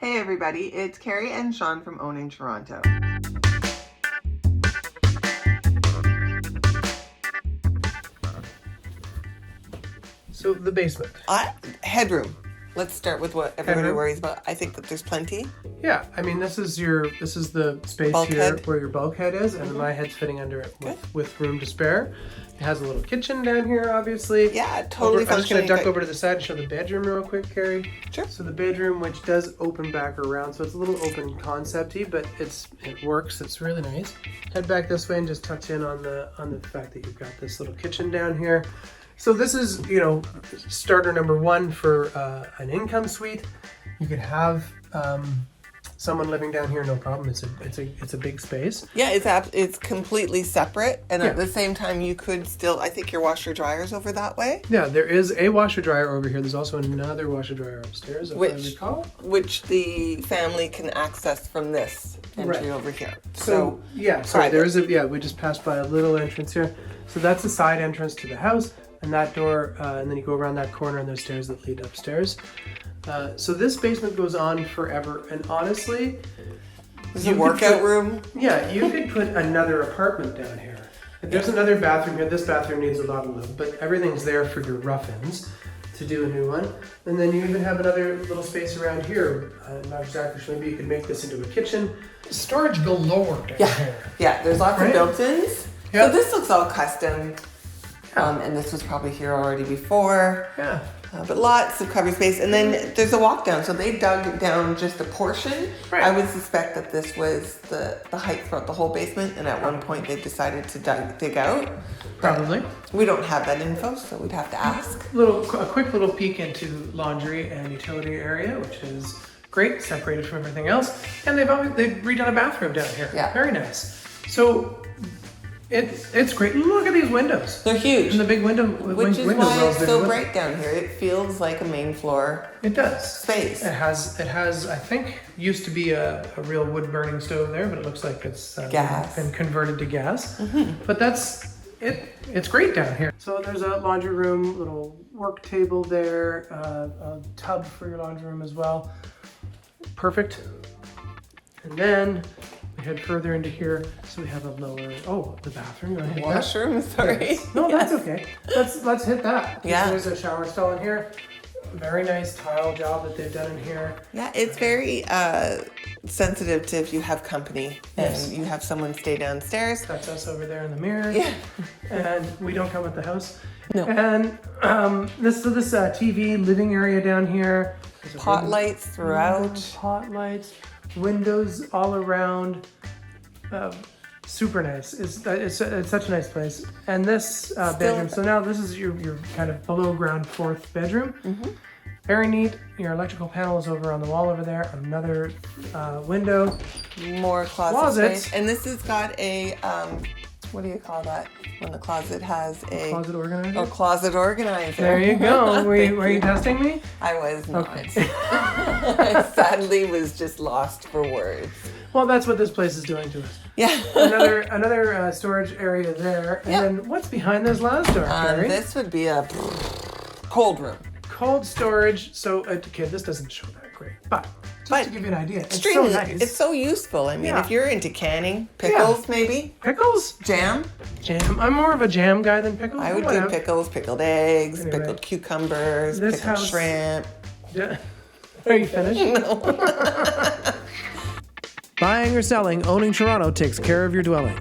Hey everybody, it's Carrie and Sean from Owning Toronto. So the basement. Headroom. Let's start with what everybody worries about. I think that there's plenty. Yeah, I mean this is the space Bulkhead. here where your bulkhead is, and my head's fitting under it with room to spare. It has a little kitchen down here, obviously. Yeah, totally. I'm just gonna duck over to the side and show the bedroom real quick, Carrie. Sure. So the bedroom, which does open back around, so it's a little open concept-y, but it works. It's really nice. Head back this way and just touch in on the fact that you've got this little kitchen down here. So this is, starter number one for an income suite. You could have someone living down here, no problem. It's a big space. Yeah, it's completely separate, and at the same time, you could still. I think your washer dryer's over that way. Yeah, there is a washer dryer over here. There's also another washer dryer upstairs, if I recall. Which the family can access from this entry over here. So we just passed by a little entrance here. So that's the side entrance to the house. And that door, and then you go around that corner and there's stairs that lead upstairs. So this basement goes on forever. And honestly, there's a workout room. Yeah, you could put another apartment down here. If there's another bathroom here, this bathroom needs a lot of love, but everything's there for your rough-ins to do a new one. And then you even have another little space around here. I'm not exactly sure, maybe you could make this into a kitchen. Storage galore down here. Yeah, there's lots of built-ins. Yeah. So this looks all custom. And this was probably here already before. Yeah. But lots of cover space. And then there's a walk down. So they dug down just a portion. Right. I would suspect that this was the height throughout the whole basement. And at one point they decided to dig out. Probably. We don't have that info, so we'd have to ask. A quick little peek into laundry and utility area, which is great, separated from everything else. And they've redone a bathroom down here. Yeah. Very nice. So it's great. Look at these windows. They're huge. And the big window. Which is why it's so bright down here. It feels like a main floor. It does. Space. It has. I think used to be a real wood burning stove there, but it looks like it's gas. Been converted to gas. Mm-hmm. But that's it. It's great down here. So there's a laundry room, little work table there, a tub for your laundry room as well. Perfect. And then we head further into here, so we have a lower. Oh, the bathroom. You want to hit washroom? Sorry. Yes. No, that's okay. Let's hit that. Yeah. There's a shower stall in here. Very nice tile job that they've done in here. Yeah, it's very sensitive to if you have company and you have someone stay downstairs. That's us over there in the mirror. Yeah. And we don't come with the house. No. And this TV living area down here. Pot lights throughout. Pot lights. Windows all around. Super nice. It's such a nice place. And this bedroom. So now this is your kind of below ground fourth bedroom. Mm-hmm. Very neat. Your electrical panel is over on the wall over there. Another window. More Closets. space. And this has got a what do you call that? When the closet has a closet organizer. Oh, closet organizer. There you go. Were you testing me? I was not. Okay. I sadly was just lost for words. Well, that's what this place is doing to us. Yeah. another storage area there. And then what's behind this last door, Carrie? This would be a cold room. Cold storage. So, this doesn't show that great, but to give you an idea, it's so nice. It's so useful. I mean, if you're into canning, pickles maybe. Pickles? Jam. I'm more of a jam guy than pickles. I would do pickles, pickled eggs, pickled cucumbers, pickled shrimp. Yeah. Are you finished? No. Buying or selling, Owning Toronto takes care of your dwelling.